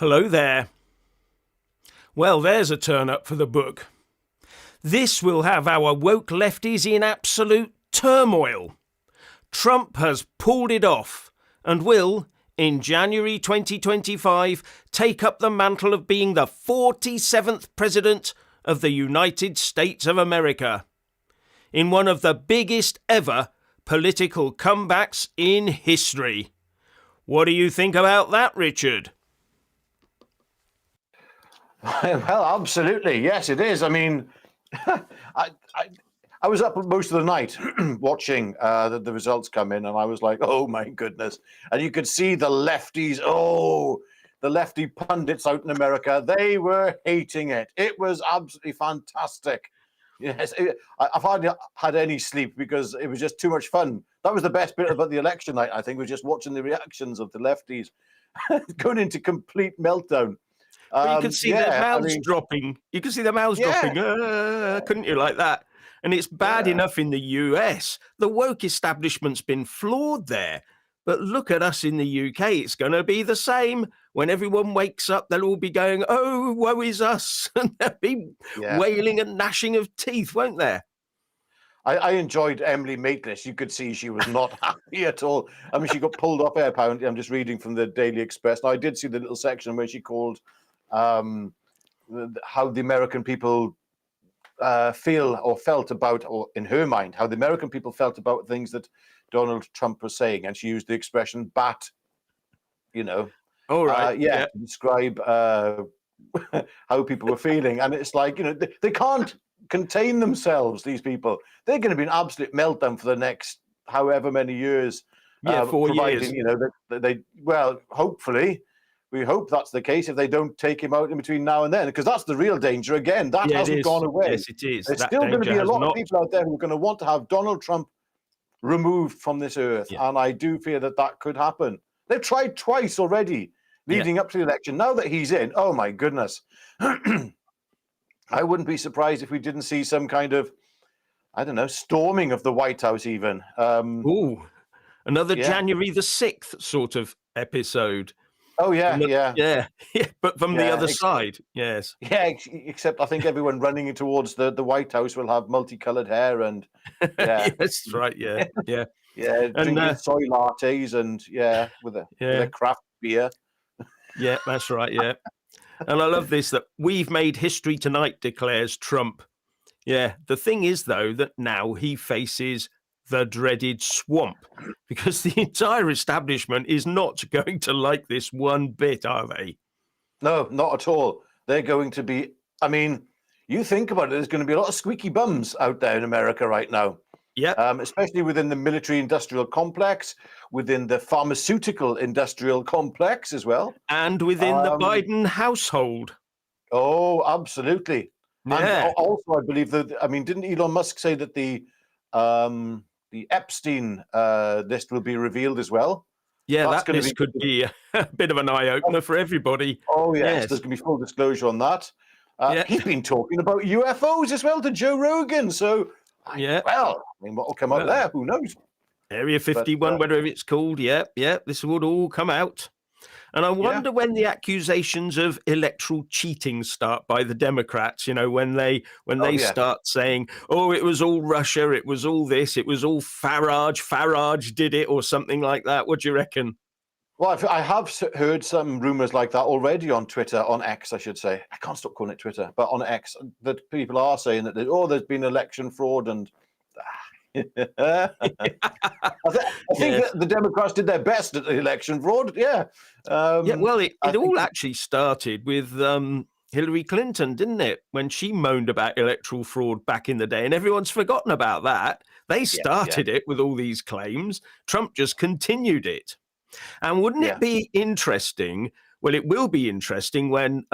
Hello there. Well, there's a turn up for the book. This will have our woke lefties in absolute turmoil. Trump has pulled it off and will, in January 2025, take up the mantle of being the 47th President of the United States of America, in one of the biggest ever political comebacks in history. What do you think about that, Richard? Well, absolutely. Yes, it is. I mean, I was up most of the night watching the results come in, and I was like, oh, my goodness. And you could see the lefties, the lefty pundits out in America, they were hating it. It was absolutely fantastic. Yes, I've hardly had any sleep because it was just too much fun. That was the best bit about the election night, I think, was just watching the reactions of the lefties going into complete meltdown. But you could see their mouths dropping. You could see their mouths dropping. Couldn't you, like that? And it's bad enough in the US. The woke establishment's been flawed there. But look at us in the UK. It's going to be the same. When everyone wakes up, they'll all be going, oh, woe is us. And they'll be wailing and gnashing of teeth, won't there? I enjoyed Emily Maitlis. You could see she was not happy at all. I mean, she got pulled off air, apparently. I'm just reading from the Daily Express. Now, I did see the little section where she called how the American people feel or felt about, or in her mind, how the American people felt about things that Donald Trump was saying. And she used the expression bat, you know. All right. To describe how people were feeling. And it's like, you know, they can't contain themselves, these people. They're going to be an absolute meltdown for the next however many years. 4 years. You know, that they, well, hopefully, we hope that's the case if they don't take him out in between now and then, because that's the real danger. Again, that hasn't gone away. Yes, it is. There's still going to be a lot of people out there who are going to want to have Donald Trump removed from this earth. Yeah. And I do fear that that could happen. They've tried twice already leading up to the election. Now that he's in, oh my goodness. I wouldn't be surprised if we didn't see some kind of, I don't know, storming of the White House even. Another January the 6th sort of episode. Oh, yeah. But from the other side, yes. Yeah, except I think everyone running towards the White House will have multicolored hair and, That's right, yeah. Drinking soy lattes and, with a craft beer. Yeah, that's right, yeah. And I love this, that we've made history tonight, declares Trump. Yeah, the thing is, though, that now he faces the dreaded swamp, because the entire establishment is not going to like this one bit, are they? No, not at all. They're going to be, I mean, you think about it, there's going to be a lot of squeaky bums out there in America right now. Yeah. Especially within the military-industrial complex, within the pharmaceutical-industrial complex as well. And within the Biden household. Oh, absolutely. Yeah. And also, I believe that, I mean, didn't Elon Musk say that the Epstein list will be revealed as well? Yeah, that list could be a bit of an eye-opener for everybody. Oh, yes. There's going to be full disclosure on that. He's been talking about UFOs as well to Joe Rogan, so... Well, I mean, what will come out there? Who knows? Area 51, whatever it's called. This would all come out. And I wonder when the accusations of electoral cheating start by the Democrats, you know, when they start saying, oh, it was all Russia, it was all this, it was all Farage did it, or something like that. What do you reckon? Well, I have heard some rumors like that already on Twitter, on X, I should say. I can't stop calling it Twitter, but on X, that people are saying that, there's been election fraud and... I think that the Democrats did their best at the election fraud, well, it all actually started with Hillary Clinton, didn't it? When she moaned about electoral fraud back in the day, and everyone's forgotten about that. They started it with all these claims. Trump just continued it. And wouldn't it be interesting? Well, it will be interesting when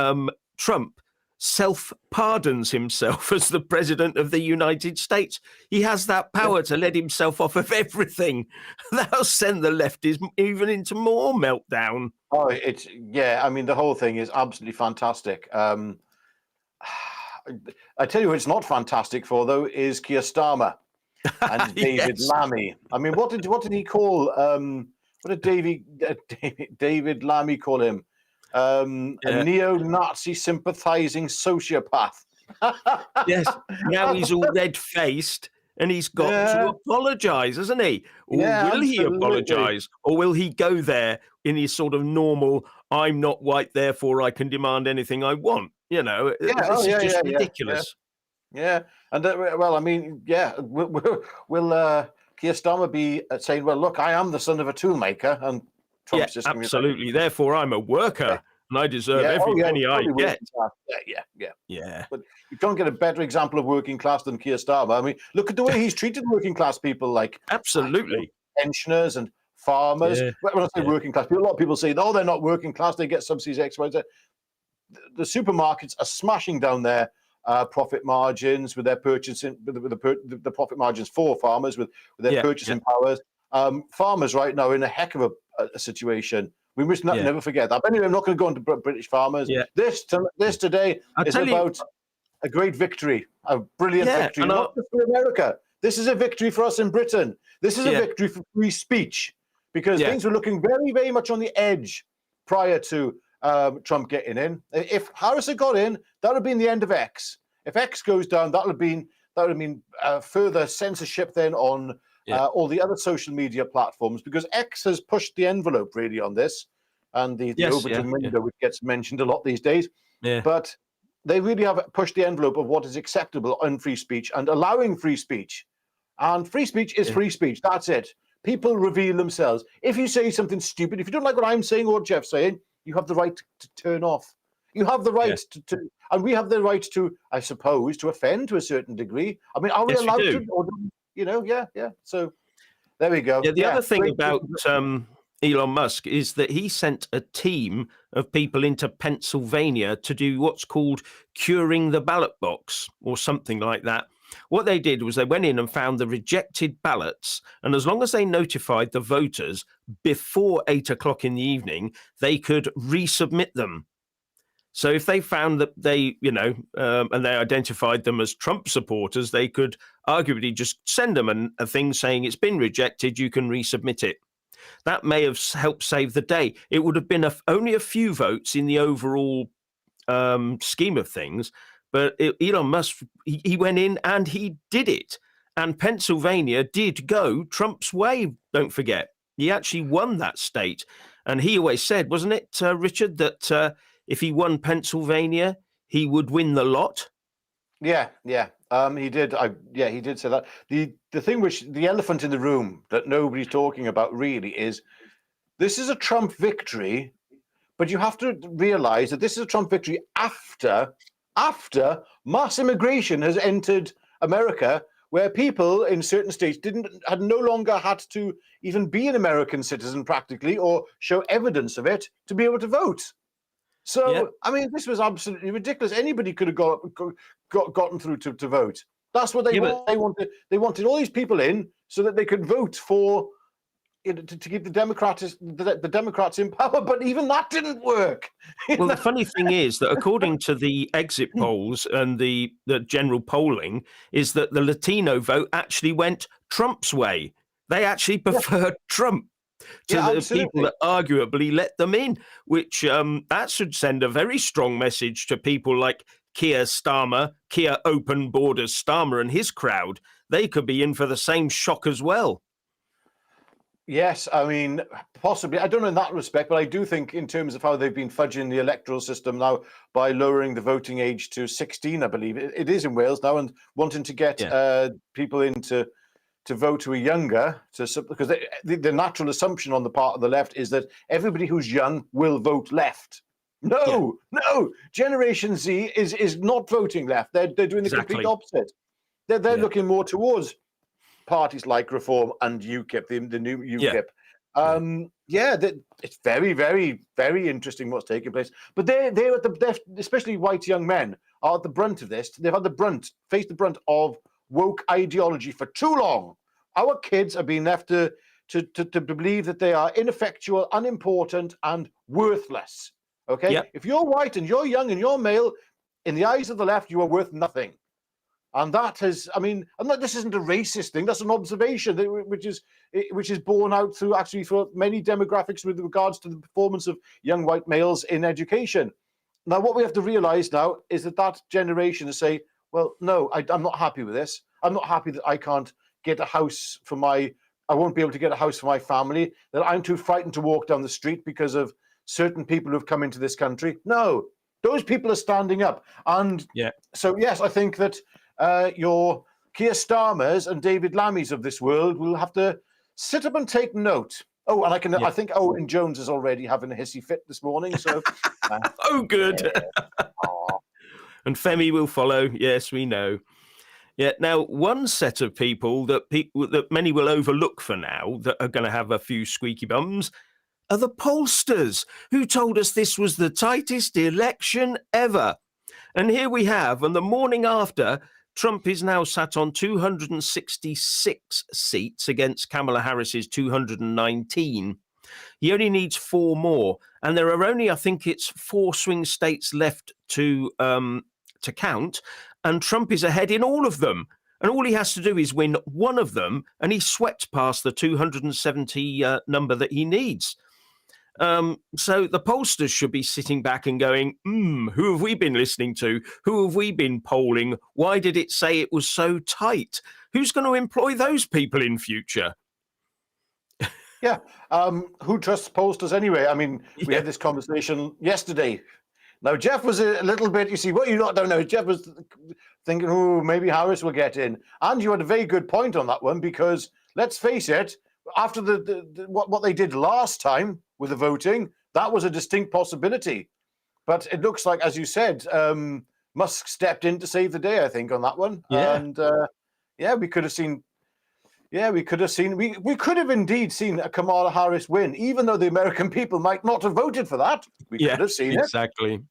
Trump self-pardons himself as the president of the United States. He has that power to let himself off of everything. That'll send the lefties even into more meltdown. Oh, I mean, the whole thing is absolutely fantastic. I tell you, it's not fantastic for, though, is Keir Starmer and David Lammy. I mean, what did he call? What did David Lammy call him? a neo-Nazi sympathizing sociopath. Yes. Now he's all red-faced and he's got to apologise, hasn't he? Or will he apologise? Or will he go there in his sort of normal, I'm not white, therefore I can demand anything I want? You know, this is just ridiculous. Yeah. And well, I mean, will Keir Starmer be saying, well, look, I am the son of a toolmaker, and Trump's just absolutely. Therefore, I'm a worker and I deserve every penny I get. Yeah. But you can't get a better example of working class than Keir Starmer. I mean, look at the way he's treated working class people, like pensioners and farmers. When I say working class people, a lot of people say, oh, they're not working class, they get subsidies, X, Y, Z. The supermarkets are smashing down their profit margins with their purchasing, with the profit margins for farmers, with their purchasing powers. Farmers right now are in a heck of a situation. We must never forget that. But anyway, I'm not going to go into British farmers. This today is about a great victory, a brilliant victory, not just for America. This is a victory for us in Britain. This is a victory for free speech, because things were looking very, very much on the edge prior to Trump getting in. If Harris had got in, that would have been the end of X. If X goes down, that would have been further censorship then on all the other social media platforms, because X has pushed the envelope really on this, and the Overton window, which gets mentioned a lot these days. But they really have pushed the envelope of what is acceptable on free speech and allowing free speech. And free speech is free speech. That's it. People reveal themselves. If you say something stupid, if you don't like what I'm saying or Jeff's saying, you have the right to turn off. You have the right to, and we have the right to, I suppose, to offend to a certain degree. I mean, are we allowed to? Or, So there we go. The other thing about Elon Musk is that he sent a team of people into Pennsylvania to do what's called curing the ballot box or something like that. What they did was they went in and found the rejected ballots, and as long as they notified the voters before 8 o'clock in the evening, they could resubmit them. So if they found that they, and they identified them as Trump supporters, they could arguably just send them a thing saying it's been rejected, you can resubmit it. That may have helped save the day. It would have been only a few votes in the overall scheme of things, but Elon Musk, he went in and he did it. And Pennsylvania did go Trump's way, don't forget. He actually won that state. And he always said, wasn't it, Richard, that if he won Pennsylvania, he would win the lot? Yeah. He did. He did say that. The thing the elephant in the room that nobody's talking about really is, this is a Trump victory, but you have to realize that this is a Trump victory after mass immigration has entered America, where people in certain states had no longer had to even be an American citizen practically, or show evidence of it to be able to vote. So, I mean, this was absolutely ridiculous. Anybody could have gotten through to vote. That's what they wanted. They wanted all these people in so that they could vote for, to keep the Democrats in power. But even that didn't work. Well, the funny thing is that according to the exit polls and the general polling, is that the Latino vote actually went Trump's way. They actually preferred Trump to the people that arguably let them in, which that should send a very strong message to people like Keir Open Borders Starmer and his crowd. They could be in for the same shock as well. Yes, I mean, possibly. I don't know in that respect, but I do think in terms of how they've been fudging the electoral system now by lowering the voting age to 16, I believe it is in Wales now, and wanting to get people into to vote who are younger, because the natural assumption on the part of the left is that everybody who's young will vote left. No. Generation Z is not voting left. They're doing the complete opposite. They're looking more towards parties like Reform and UKIP, the new UKIP. It's very, very, very interesting what's taking place. But they're especially white young men are at the brunt of this. They've had faced the brunt of woke ideology for too long. Our kids are being left to believe that they are ineffectual, unimportant, and worthless. Okay? If you're white and you're young and you're male, in the eyes of the left, you are worth nothing. And that has, I mean, this isn't a racist thing. That's an observation which is borne out through actually for many demographics with regards to the performance of young white males in education. Now, what we have to realize now is that generation is say, well, no, I'm not happy with this. I'm not happy that I can't get a house for I won't be able to get a house for my family, that I'm too frightened to walk down the street because of certain people who've come into this country. No, those people are standing up. And so, yes, I think that your Keir Starmers and David Lammys of this world will have to sit up and take note. Oh, and I think Owen Jones is already having a hissy fit this morning. So, oh, good. And Femi will follow. Yes, we know. Yeah. Now, one set of people that many will overlook for now that are going to have a few squeaky bums are the pollsters who told us this was the tightest election ever. And here we have, and the morning after, Trump is now sat on 266 seats against Kamala Harris's 219. He only needs 4 more. And there are only, I think it's 4 swing states left to count. And Trump is ahead in all of them. And all he has to do is win one of them, and he sweats past the 270 number that he needs. So the pollsters should be sitting back and going, who have we been listening to? Who have we been polling? Why did it say it was so tight? Who's going to employ those people in future? Yeah. Who trusts pollsters anyway? I mean, we had this conversation yesterday. Now, Jeff was a little bit, you see, what you don't know, Jeff was thinking, oh, maybe Harris will get in. And you had a very good point on that one, because let's face it, after what they did last time with the voting, that was a distinct possibility. But it looks like, as you said, Musk stepped in to save the day, I think, on that one. Yeah. And we could have seen. Yeah, we could have indeed seen a Kamala Harris win, even though the American people might not have voted for that. We could have seen it. Exactly.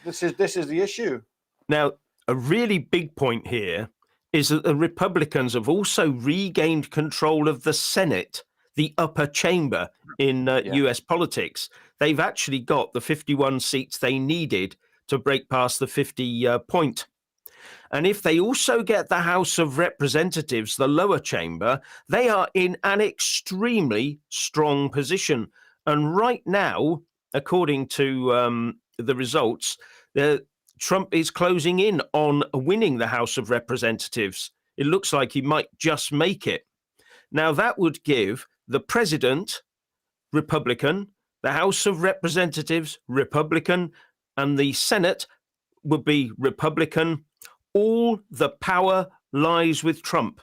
This is the issue. Now, a really big point here is that the Republicans have also regained control of the Senate, the upper chamber in US politics. They've actually got the 51 seats they needed to break past the 50 point. And if they also get the House of Representatives, the lower chamber, they are in an extremely strong position. And right now, according to the results, Trump is closing in on winning the House of Representatives. It looks like he might just make it. Now, that would give the president, Republican, the House of Representatives, Republican, and the Senate would be Republican. All the power lies with Trump.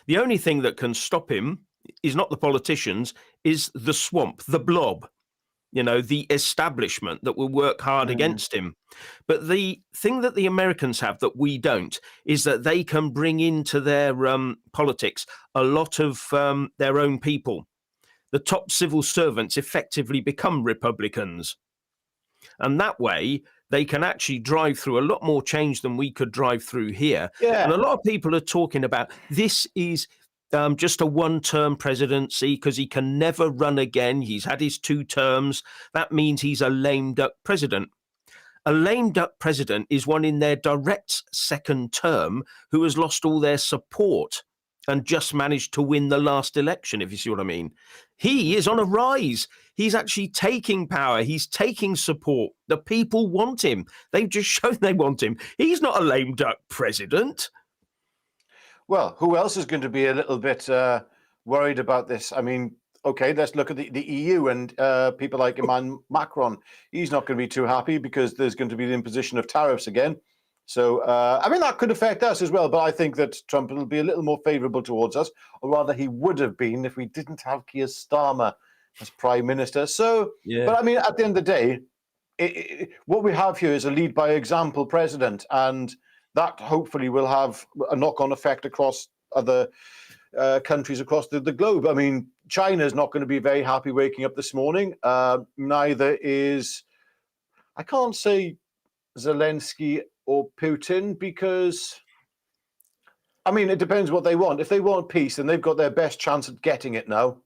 The only thing that can stop him is not the politicians, is the swamp, the blob, the establishment that will work hard against him. But the thing that the Americans have that we don't is that they can bring into their politics a lot of their own people. The top civil servants effectively become Republicans. And that way, they can actually drive through a lot more change than we could drive through here. Yeah. And a lot of people are talking about this is just a one-term presidency because he can never run again. He's had his 2 terms. That means he's a lame duck president. A lame duck president is one in their direct second term who has lost all their support and just managed to win the last election, if you see what I mean. He is on a rise. He's actually taking power. He's taking support. The people want him. They've just shown they want him. He's not a lame duck president. Well, who else is going to be a little bit worried about this? I mean, okay, let's look at the EU and people like Emmanuel Macron. He's not going to be too happy because there's going to be the imposition of tariffs again. So, I mean, that could affect us as well. But I think that Trump will be a little more favorable towards us, or rather he would have been if we didn't have Keir Starmer as prime minister. So, but I mean, at the end of the day, what we have here is a lead by example president, and that hopefully will have a knock-on effect across other countries across the globe. I mean, China is not going to be very happy waking up this morning. Neither is, I can't say Zelensky or Putin, because, I mean, it depends what they want. If they want peace, then they've got their best chance at getting it now.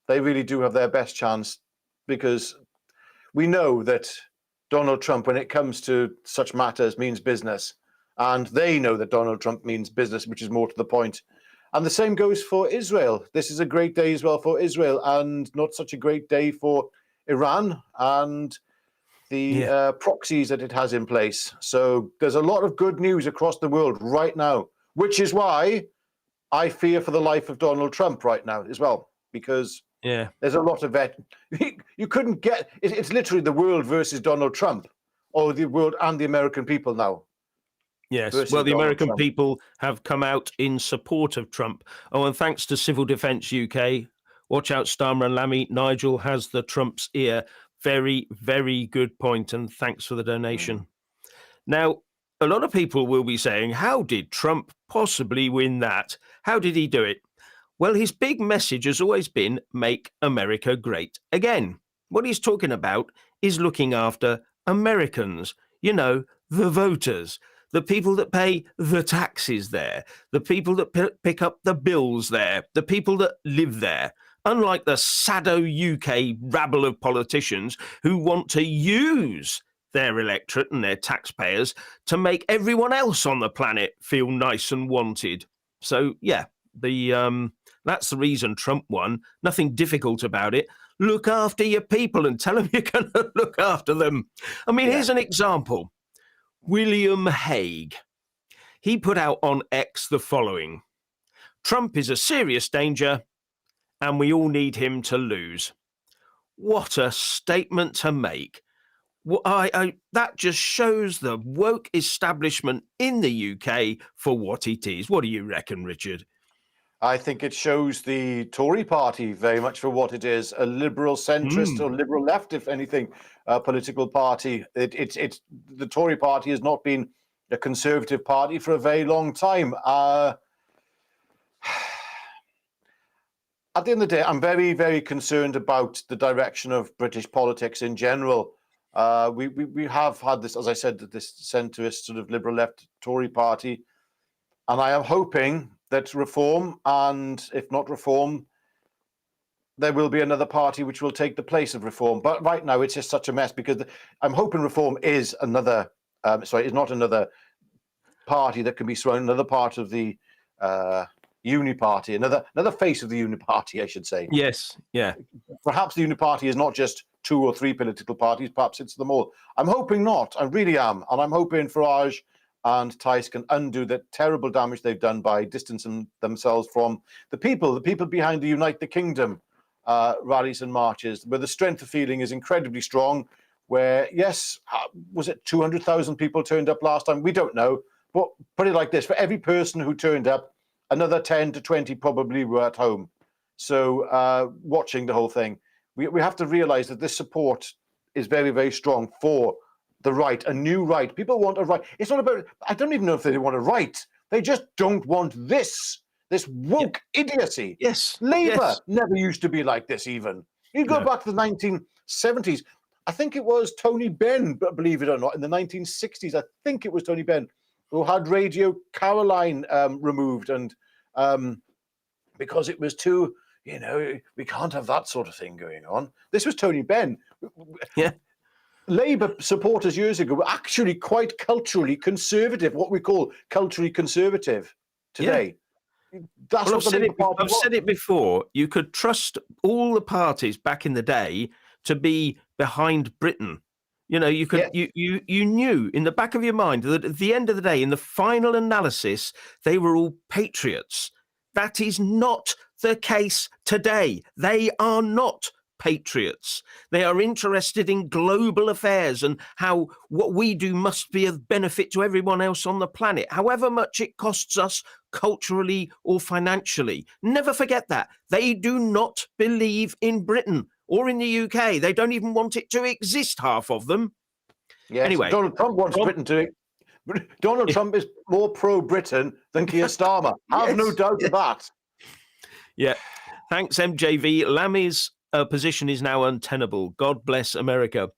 They really do have their best chance, because we know that Donald Trump, when it comes to such matters, means business. and they know that Donald Trump means business, which is more to the point. And the same goes for Israel. This is a great day as well for Israel, and not such a great day for Iran and the proxies that it has in place. So there's a lot of good news across the world right now, which is why I fear for the life of Donald Trump right now as well, because there's a lot of that. You couldn't get it's literally the world versus Donald Trump, or the world and the American people now. Yes, well, the American people have come out in support of Trump. Oh, and thanks to Civil Defence UK, watch out, Starmer and Lammy, Nigel has the Trump's ear. Very, very good point, and thanks for the donation. Now, a lot of people will be saying, how did Trump possibly win that? How did he do it? Well, his big message has always been, make America great again. What he's talking about is looking after Americans, you know, the voters, the people that pay the taxes there, the people that pick up the bills there, the people that live there. Unlike the Sado UK rabble of politicians who want to use their electorate and their taxpayers to make everyone else on the planet feel nice and wanted. So, yeah, that's the reason Trump won. Nothing difficult about it. Look after your people and tell them you're going to look after them. I mean, here's an example. William Hague. He put out on X the following. Trump is a serious danger and we all need him to lose. What a statement to make. That just shows the woke establishment in the UK for what it is. What do you reckon, Richard? I think it shows the Tory party very much for what it is, a liberal centrist or liberal left, if anything, political party. It's the Tory party has not been a conservative party for a very long time. At the end of the day, I'm very, very concerned about the direction of British politics in general. We have had this, as I said, this centrist sort of liberal left Tory party, and I am hoping that reform, and if not reform, there will be another party which will take the place of reform. But right now, it's just such a mess because I'm hoping reform is another. Is not another party that can be thrown, another part of the Uni Party, another face of the Uni Party, I should say. Yes, yeah. Perhaps the Uni Party is not just 2 or 3 political parties. Perhaps it's them all. I'm hoping not. I really am, and I'm hoping Farage and Tice can undo the terrible damage they've done by distancing themselves from the people behind the Unite the Kingdom rallies and marches, where the strength of feeling is incredibly strong. Where, yes, was it 200,000 people turned up last time? We don't know. But put it like this, for every person who turned up, another 10 to 20 probably were at home. So watching the whole thing, we have to realize that this support is very, very strong for the right, a new right. People want a right. It's not about, I don't even know if they want a right. They just don't want this woke idiocy. Yes. Labour never used to be like this even. You go back to the 1970s. I think it was Tony Benn, believe it or not, in the 1960s. I think it was Tony Benn who had Radio Caroline removed, and because it was too, we can't have that sort of thing going on. This was Tony Benn. Yeah. Labour supporters years ago were actually quite culturally conservative, what we call culturally conservative today. Yeah. That's I've said it before. You could trust all the parties back in the day to be behind Britain. You could you knew in the back of your mind that at the end of the day, in the final analysis, they were all patriots. That is not the case today. They are not patriots. They are interested in global affairs and how what we do must be of benefit to everyone else on the planet, however much it costs us culturally or financially. Never forget that. They do not believe in Britain or in the UK. They don't even want it to exist, half of them. Yes, anyway, Donald Trump wants Britain to. Donald Trump is more pro-Britain than Keir Starmer. Have no doubt of that. Yeah. Thanks, MJV. Lammy's position is now untenable. God bless America.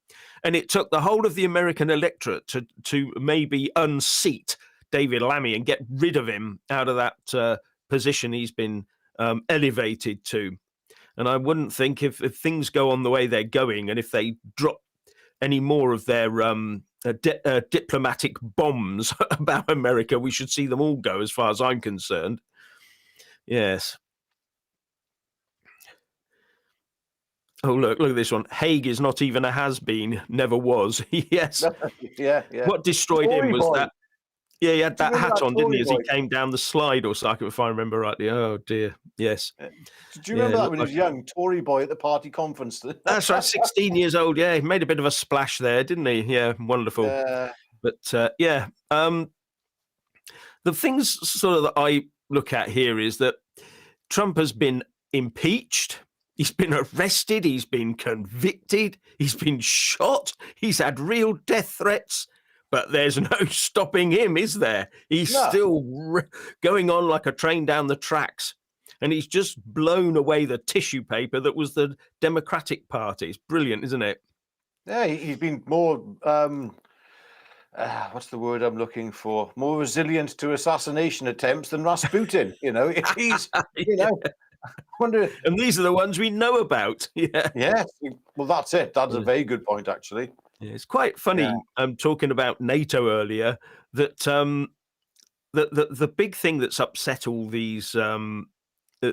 And it took the whole of the American electorate to maybe unseat David Lammy and get rid of him out of that position he's been elevated to. And I wouldn't think if things go on the way they're going, and if they drop any more of their diplomatic bombs about America. We should see them all go, as far as I'm concerned. Yes. Oh, look at this one. Haig is not even a has-been, never was. Yes. Yeah. What destroyed Tory him was boy. that, yeah, he had that hat on, didn't he, as he boy? came down the slide or something, if I remember rightly. Oh, dear. Yes. Do you remember that when he was young? Tory boy at the party conference. That's right, 16 years old. Yeah, he made a bit of a splash there, didn't he? Yeah, wonderful. But yeah, the things sort of that I look at here is that Trump has been impeached. He's been arrested. He's been convicted. He's been shot. He's had real death threats. But there's no stopping him, is there? He's still going on like a train down the tracks. And he's just blown away the tissue paper that was the Democratic Party. It's brilliant, isn't it? Yeah, he's been more, what's the word I'm looking for? More resilient to assassination attempts than Rasputin. He's, I wonder. And these are the ones we know about. Yeah. Yes. Well, that's it. That's a very good point, actually. Yeah, it's quite funny. Talking about NATO earlier, that the big thing that's upset all these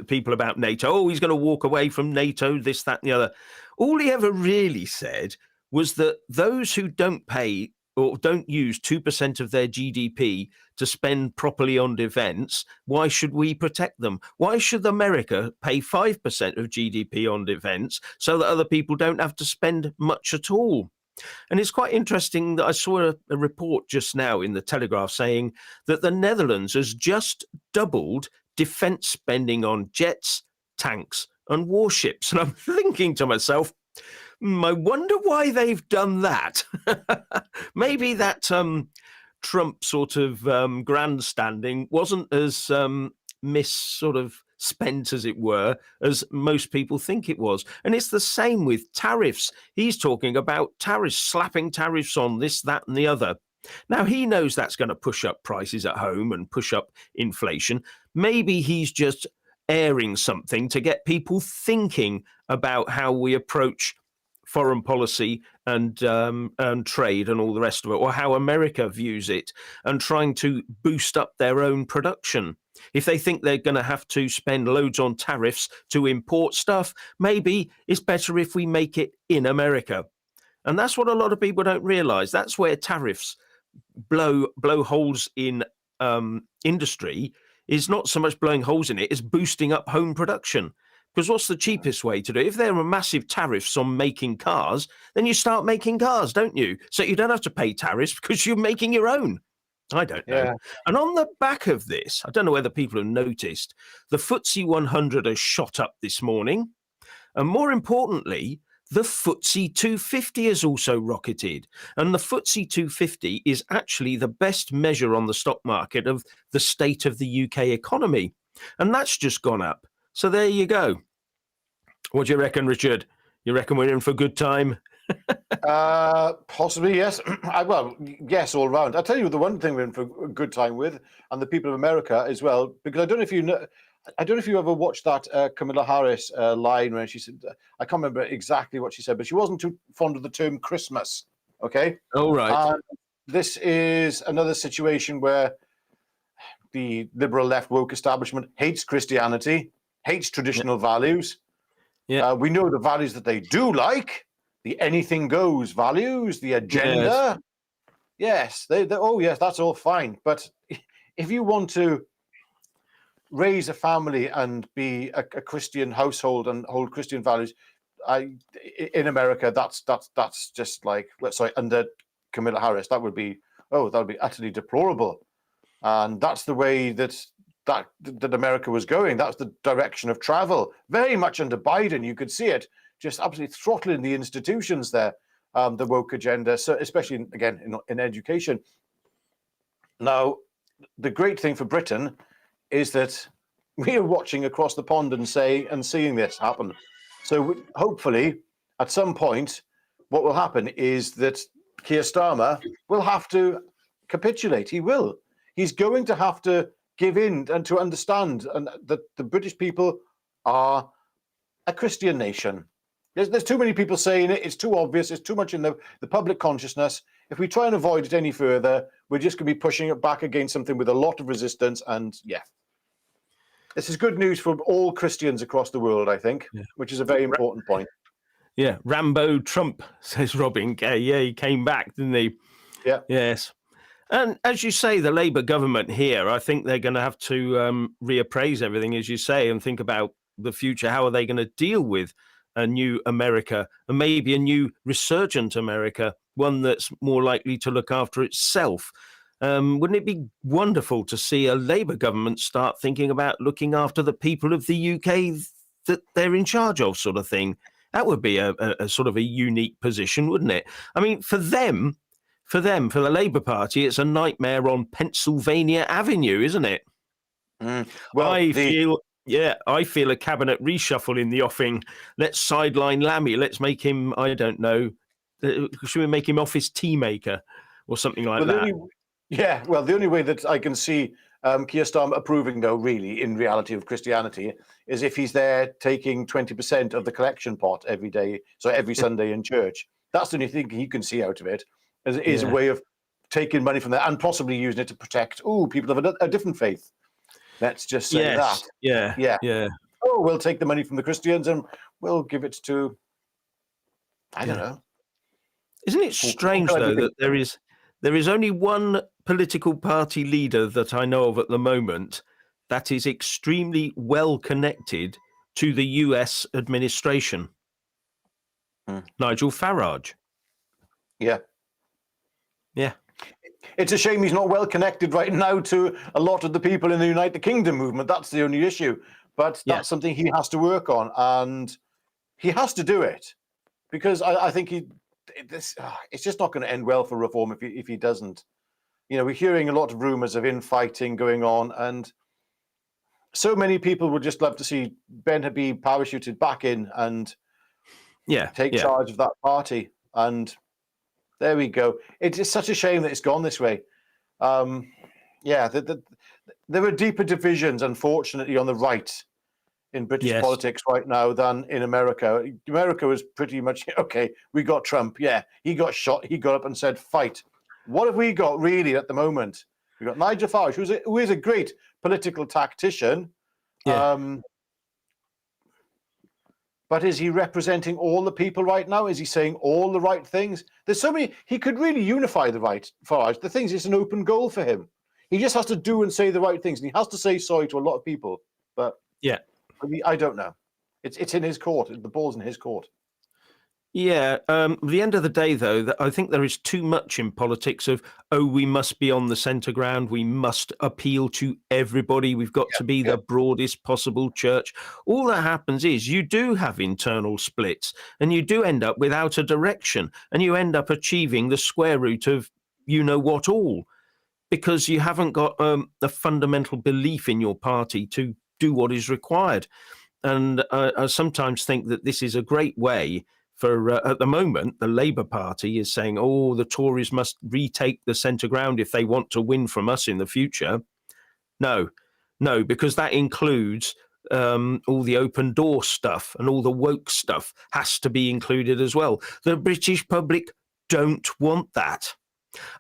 people about NATO. Oh, he's going to walk away from NATO, this, that, and the other. All he ever really said was that those who don't pay or don't use 2% of their GDP to spend properly on defense, why should we protect them? Why should America pay 5% of GDP on defense so that other people don't have to spend much at all? And it's quite interesting that I saw a report just now in the Telegraph saying that the Netherlands has just doubled defense spending on jets, tanks, and warships. And I'm thinking to myself, I wonder why they've done that. Maybe that Trump sort of grandstanding wasn't as sort of spent, as it were, as most people think it was. And it's the same with tariffs. He's talking about tariffs, slapping tariffs on this, that, and the other. Now, he knows that's going to push up prices at home and push up inflation. Maybe he's just airing something to get people thinking about how we approach foreign policy and trade and all the rest of it, or how America views it, and trying to boost up their own production. If they think they're going to have to spend loads on tariffs to import stuff, maybe it's better if we make it in America. And that's what a lot of people don't realize. That's where tariffs blow holes in industry, is not so much blowing holes in it as boosting up home production. Because what's the cheapest way to do it? If there are massive tariffs on making cars, then you start making cars, don't you? So you don't have to pay tariffs because you're making your own. I don't know. Yeah. And on the back of this, I don't know whether people have noticed, the FTSE 100 has shot up this morning. And more importantly, the FTSE 250 has also rocketed. And the FTSE 250 is actually the best measure on the stock market of the state of the UK economy. And that's just gone up. So there you go. What do you reckon, Richard? You reckon we're in for a good time? Possibly, yes. Well, yes, all round. I'll tell you the one thing we're in for a good time with, and the people of America as well, because I don't know if you know, I don't know if you ever watched that Kamala Harris line where she said, I can't remember exactly what she said, but she wasn't too fond of the term Christmas. Okay. Oh, right. And this is another situation where the liberal left woke establishment hates Christianity, hates traditional values. Yeah. We know the values that they do like, the anything goes values, the agenda. Yes, oh yes, that's all fine. But if you want to raise a family and be a Christian household and hold Christian values, in America, that's just like, sorry, under Kamala Harris, that would be utterly deplorable. And that's the way that America was going. That's the direction of travel. Very much under Biden, you could see it just absolutely throttling the institutions there, the woke agenda, so especially again in education. Now, the great thing for Britain is that we are watching across the pond and seeing this happen. So hopefully, at some point, what will happen is that Keir Starmer will have to capitulate. He will. He's going to have to give in and to understand that the British people are a Christian nation. There's too many people saying it. It's too obvious. It's too much in the public consciousness. If we try and avoid it any further, we're just going to be pushing it back against something with a lot of resistance. And yeah, this is good news for all Christians across the world, I think, which is a very important point. Yeah, Rambo Trump, says Robin Gay. Yeah, he came back, didn't he? Yeah. Yes. And as you say, the Labour government here, I think they're going to have to reappraise everything, as you say, and think about the future. How are they going to deal with a new America, and maybe a new resurgent America, one that's more likely to look after itself? Wouldn't it be wonderful to see a Labour government start thinking about looking after the people of the UK that they're in charge of, sort of thing? That would be a sort of a unique position, wouldn't it? I mean, for the Labour Party, it's a nightmare on Pennsylvania Avenue, isn't it? Well, I feel a cabinet reshuffle in the offing. Let's sideline Lammy. Let's make him, I don't know, should we make him office tea maker or something like that? The only way that I can see Keir Starmer approving, though, really, in reality of Christianity, is if he's there taking 20% of the collection pot every day, so every Sunday in church. That's the only thing he can see out of it, is a way of taking money from there and possibly using it to protect, people of a different faith. Let's just say that. Yeah. Oh, we'll take the money from the Christians and we'll give it to, I don't know. Isn't it strange, though, that there is only one political party leader that I know of at the moment that is extremely well connected to the US administration? Nigel Farage. Yeah. Yeah. It's a shame he's not well connected right now to a lot of the people in the United Kingdom movement. That's the only issue. But that's something he has to work on, and he has to do it, because I think it's just not going to end well for Reform if he doesn't. We're hearing a lot of rumours of infighting going on, and so many people would just love to see Ben Habib parachuted back in and take charge of that party. And there we go. It is such a shame that it's gone this way. There are deeper divisions, unfortunately, on the right in British politics right now than in America. America was pretty much, okay, we got Trump. Yeah, he got shot. He got up and said, fight. What have we got really at the moment? We've got Nigel Farage, who is a great political tactician. But is he representing all the people right now? Is he saying all the right things? There's so many. He could really unify the right, Farage. The thing is, it's an open goal for him. He just has to do and say the right things, and he has to say sorry to a lot of people. But I don't know. It's in his court. The ball's in his court. Yeah. At the end of the day, though, I think there is too much in politics of, we must be on the centre ground. We must appeal to everybody. We've got to be the broadest possible church. All that happens is you do have internal splits, and you do end up without a direction, and you end up achieving the square root of you-know-what all, because you haven't got a fundamental belief in your party to do what is required. And I sometimes think that this is a great way for, at the moment, the Labour Party is saying, the Tories must retake the centre ground if they want to win from us in the future. No, because that includes all the open door stuff, and all the woke stuff has to be included as well. The British public don't want that.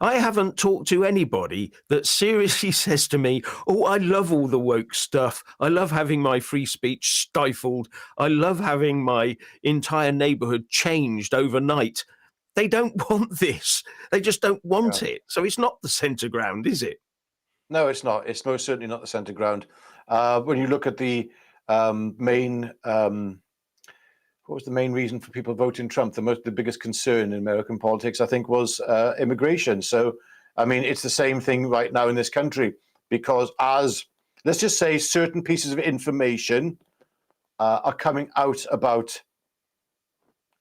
I haven't talked to anybody that seriously says to me, I love all the woke stuff. I love having my free speech stifled. I love having my entire neighbourhood changed overnight. They don't want this. They just don't want it. So it's not the centre ground, is it? No, it's not. It's most certainly not the centre ground. When you look at the main... what was the main reason for people voting Trump? The biggest concern in American politics, I think, was immigration. So, I mean, it's the same thing right now in this country, because let's just say, certain pieces of information are coming out about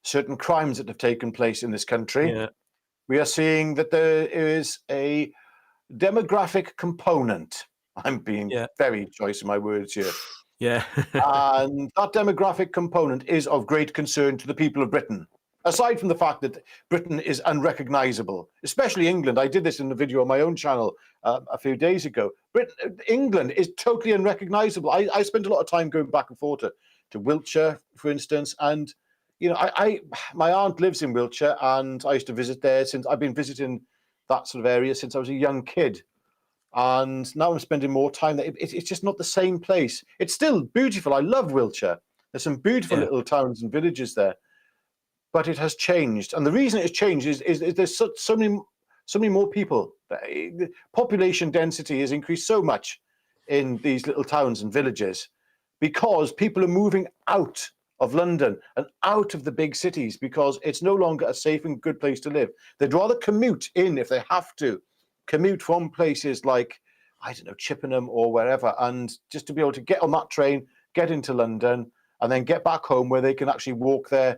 certain crimes that have taken place in this country. We are seeing that there is a demographic component. I'm being very choice in my words here. And that demographic component is of great concern to the people of Britain. Aside from the fact that Britain is unrecognizable, especially England. I did this in a video on my own channel a few days ago. England is totally unrecognizable. I spent a lot of time going back and forth to Wiltshire, for instance, and my aunt lives in Wiltshire, and I used to visit there since I've been visiting that sort of area since I was a young kid. And now I'm spending more time there. It's just not the same place. It's still beautiful. I love Wiltshire. There's some beautiful little towns and villages there, but it has changed. And the reason it has changed is there's so many more people. The population density has increased so much in these little towns and villages because people are moving out of London and out of the big cities because it's no longer a safe and good place to live. They'd rather commute in if they have to, commute from places like, I don't know, Chippenham or wherever, and just to be able to get on that train, get into London, and then get back home where they can actually walk their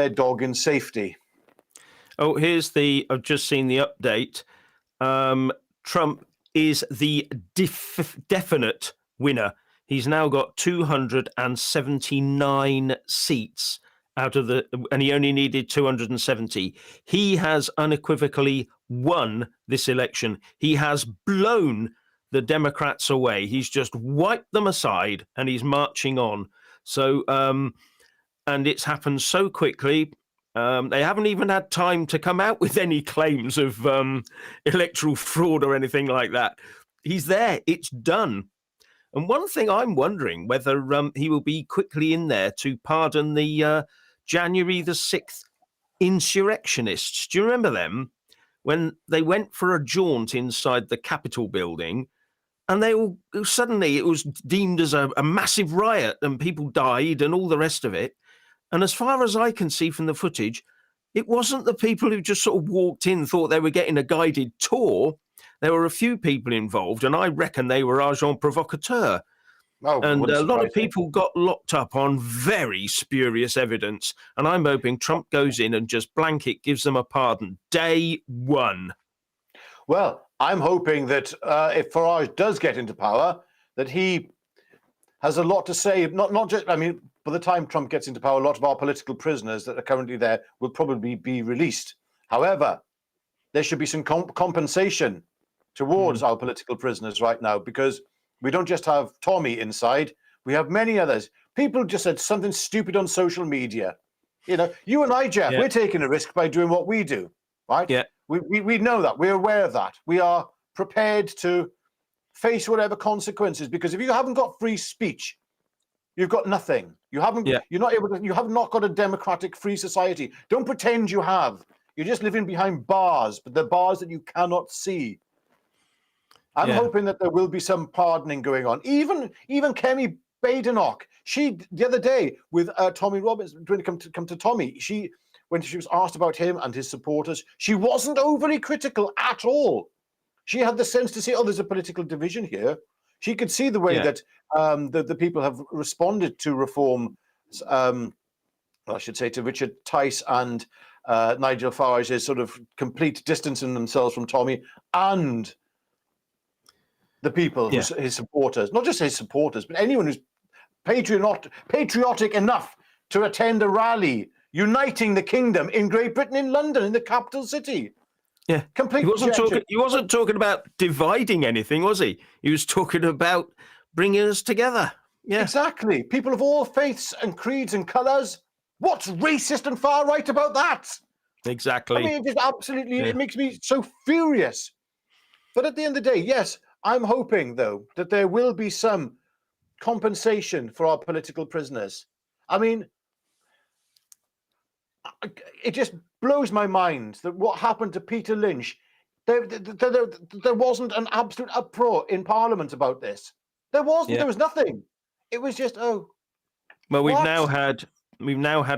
dog in safety. Oh, I've just seen the update. Trump is the definite winner. He's now got 279 seats and he only needed 270. He has unequivocally won this election. He has blown the Democrats away. He's just wiped them aside and he's marching on. So, and it's happened so quickly. They haven't even had time to come out with any claims of electoral fraud or anything like that. He's there. It's done. And one thing I'm wondering whether he will be quickly in there to pardon the January the 6th insurrectionists. Do you remember them? When they went for a jaunt inside the Capitol building and suddenly it was deemed as a massive riot and people died and all the rest of it. And as far as I can see from the footage, it wasn't the people who just sort of walked in, thought they were getting a guided tour. There were a few people involved, and I reckon they were agents provocateurs. And a lot of people got locked up on very spurious evidence. And I'm hoping Trump goes in and just blanket gives them a pardon. Day one. Well, I'm hoping that if Farage does get into power, that he has a lot to say. Not just, I mean, by the time Trump gets into power, a lot of our political prisoners that are currently there will probably be released. However, there should be some compensation towards our political prisoners right now, because we don't just have Tommy inside, we have many others. People just said something stupid on social media. You and I, Jeff, we're taking a risk by doing what we do, right? Yeah. We know that. We're aware of that. We are prepared to face whatever consequences, because if you haven't got free speech, you've got nothing. You haven't. You're not able to. You have not got a democratic, free society. Don't pretend you have. You're just living behind bars, but the bars that you cannot see. I'm hoping that there will be some pardoning going on. Even Kemi Badenoch, she the other day with Tommy Robbins, when it come to Tommy, when she was asked about him and his supporters, she wasn't overly critical at all. She had the sense to say, "Oh, there's a political division here." She could see the way that the people have responded to reform. I should say to Richard Tice and Nigel Farage's sort of complete distancing themselves from Tommy and the people, his supporters, not just his supporters, but anyone who's patriotic enough to attend a rally uniting the kingdom in Great Britain, in London, in the capital city. Yeah, complete. He wasn't talking about dividing anything, was he? He was talking about bringing us together. Yeah, exactly. People of all faiths and creeds and colours. What's racist and far right about that? Exactly. I mean, it absolutely. It makes me so furious. But at the end of the day, yes, I'm hoping though that there will be some compensation for our political prisoners. I mean, it just blows my mind that what happened to Peter Lynch, there wasn't an absolute uproar in Parliament about this. There wasn't. There was nothing. It was just, well, we've now had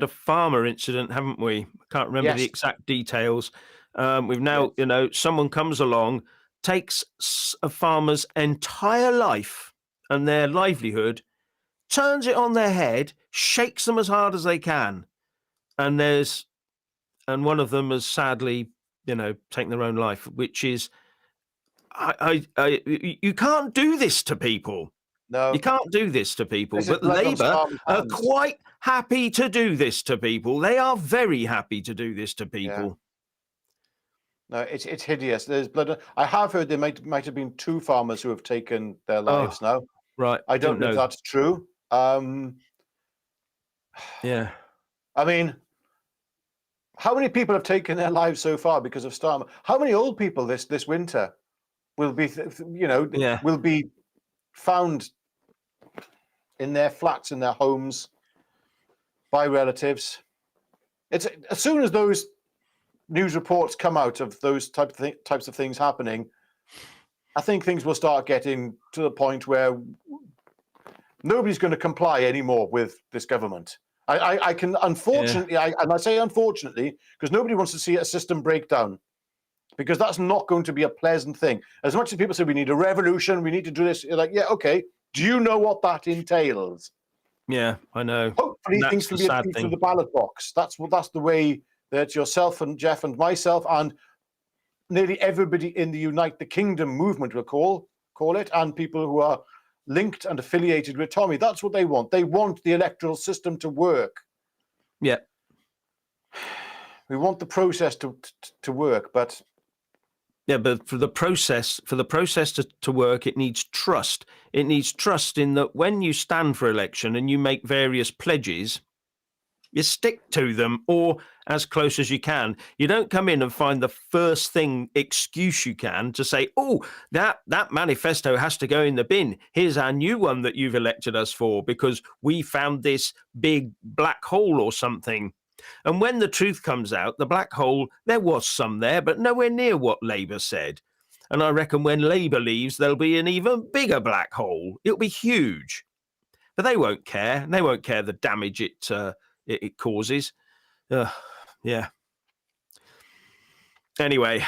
a farmer incident, haven't we? I can't remember the exact details. We've now, someone comes along, takes a farmer's entire life and their livelihood, turns it on their head, shakes them as hard as they can. And one of them has sadly, taken their own life, which is, you can't do this to people. No, you can't do this to people. But Labour are quite happy to do this to people. They are very happy to do this to people. No, it's hideous. There's blood. I have heard there might have been 2 farmers who have taken their lives now. Right. I don't know if that's true. Yeah. I mean, how many people have taken their lives so far because of storm? How many old people this winter will be, will be found in their flats, in their homes, by relatives? It's as soon as those news reports come out of those types of things happening, I think things will start getting to the point where nobody's going to comply anymore with this government. I can, unfortunately, and I say unfortunately, because nobody wants to see a system breakdown, because that's not going to be a pleasant thing. As much as people say we need a revolution, we need to do this, you're like, yeah, okay. Do you know what that entails? Yeah, I know. Hopefully things can be achieved through the ballot box. That's the way that yourself and Jeff and myself and nearly everybody in the Unite the Kingdom movement will call it, and people who are linked and affiliated with Tommy. That's what they want. They want the electoral system to work. Yeah. We want the process to work, but for the process to work, it needs trust. It needs trust in that when you stand for election and you make various pledges, you stick to them, or as close as you can. You don't come in and find the first excuse you can to say, oh, that manifesto has to go in the bin. Here's our new one that you've elected us for because we found this big black hole or something. And when the truth comes out, the black hole, there was some there, but nowhere near what Labour said. And I reckon when Labour leaves, there'll be an even bigger black hole. It'll be huge. But they won't care. They won't care the damage it causes. Yeah. Anyway,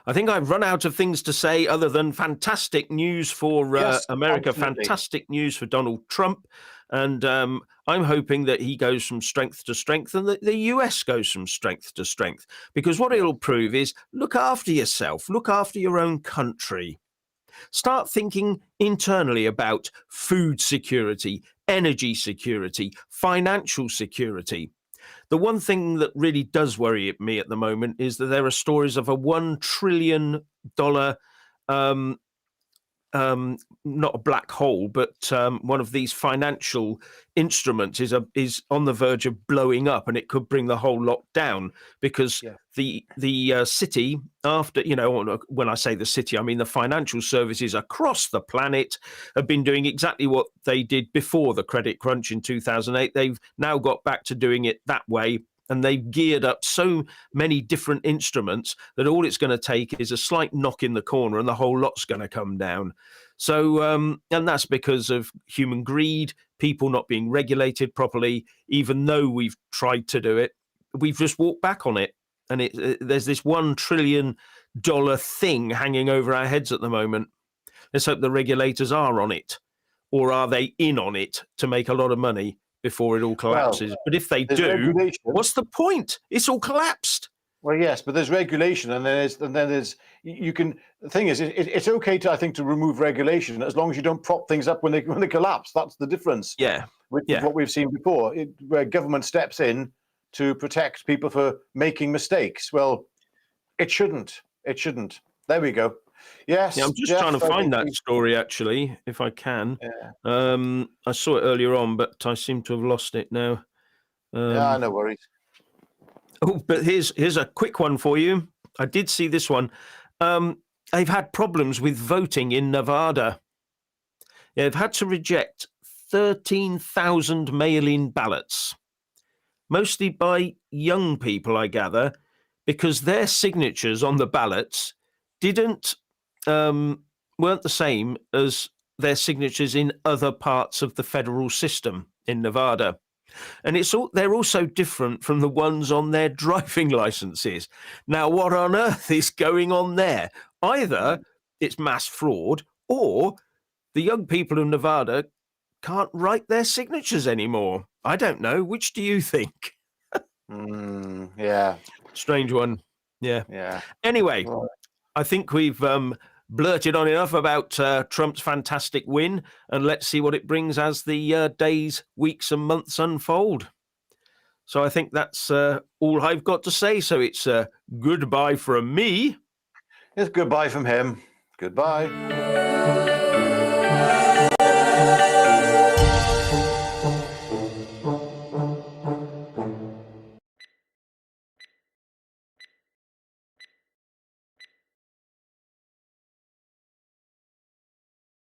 I think I've run out of things to say other than fantastic news for America, absolutely. Fantastic news for Donald Trump. And I'm hoping that he goes from strength to strength and that the US goes from strength to strength. Because what it'll prove is look after yourself, look after your own country. Start thinking internally about food security, energy security, financial security. The one thing that really does worry me at the moment is that there are stories of a $1 trillion, not a black hole, but one of these financial instruments is on the verge of blowing up, and it could bring the whole lot down because the city, after, when I say the city, I mean the financial services across the planet have been doing exactly what they did before the credit crunch in 2008. They've now got back to doing it that way. And they've geared up so many different instruments that all it's going to take is a slight knock in the corner and the whole lot's going to come down. So, and that's because of human greed, people not being regulated properly, even though we've tried to do it. We've just walked back on it. And there's this $1 trillion thing hanging over our heads at the moment. Let's hope the regulators are on it. Or are they in on it to make a lot of money before it all collapses? Well, but if they do, what's the point? It's all collapsed. Well, yes, but there's regulation, and then there's you can. The thing is, it's okay to, I think, to remove regulation as long as you don't prop things up when they collapse. That's the difference. Yeah, with what we've seen before, where government steps in to protect people for making mistakes. Well, it shouldn't. It shouldn't. There we go. Yes. Yeah, I'm just trying to find that story, actually, if I can. Yeah. I saw it earlier on, but I seem to have lost it now. Yeah, no worries. Oh, but here's a quick one for you. I did see this one. They've had problems with voting in Nevada. They've had to reject 13,000 mail-in ballots, mostly by young people, I gather, because their signatures on the ballots weren't the same as their signatures in other parts of the federal system in Nevada. And they're also different from the ones on their driving licenses. Now, what on earth is going on there? Either it's mass fraud, or the young people in Nevada can't write their signatures anymore. I don't know. Which do you think? Yeah. Strange one. Yeah. Yeah. Anyway, I think we've blurted on enough about Trump's fantastic win, and let's see what it brings as the days, weeks and months unfold. So I think that's all I've got to say. So it's goodbye from me. It's goodbye from him. Goodbye.